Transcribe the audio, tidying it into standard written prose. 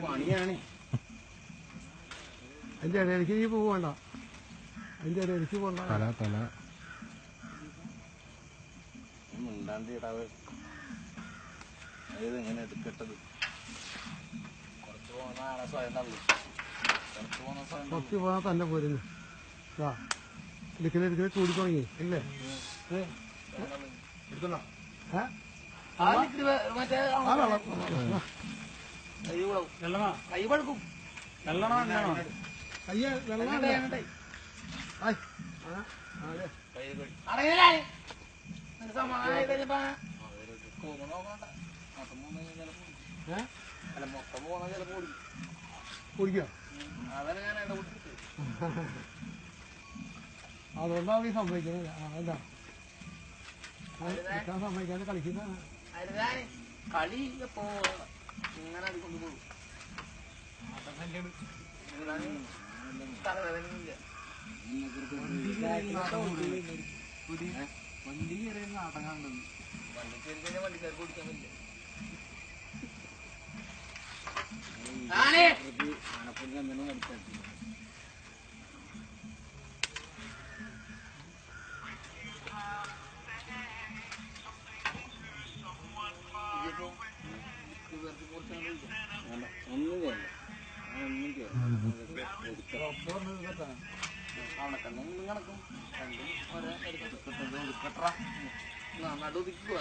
പണിയാണ്. അതിന്റെ ഇടയിലേക്ക് നീ പോകണ്ട, അതിന്റെ ഇടയിലേക്ക് പോകണ്ട. മിണ്ടാണ്ട് ഇടാവ് അത് എങ്ങനെ എടുക്കട്ടത്? കുറച്ച് പോകുന്ന ആളെ സ്വയം തള്ളു. കുറച്ച് പോകാൻ തന്നെ പോരുന്നു. എടുക്കണ ചൂടി തുടങ്ങി അല്ലേ? എടുക്കണോ? കൈ പഴുക്കും. അയ്യ വെള്ളം കുടിക്കാം. അതുകൊണ്ടാണ് നീ സമ്മതിക്കുന്നത്. എന്താ സമ്മതിക്കാതെ കളിക്കുന്ന കളി ഇപ്പോ ഇങ്ങനെ അത് കൊണ്ടുപോകും. തലവേദനയില്ല. വണ്ടി കയറിയ നാട്ടം കണ്ടത്. വണ്ടി കയറി കഴിഞ്ഞാൽ വണ്ടിക്കാർക്ക് ഓടിക്കാൻ പറ്റില്ല. ആനപ്പുറത്ത് എന്തെങ്കിലും കളിക്കാത്തി. ഒന്നും ചെയ്യണ്ട, ഒന്നും ചെയ്യണ്ട. അവിടെ തന്നെ കണക്കും രണ്ടും ഒരേ എടുക്കട്ടാ. നടുതിക്ക്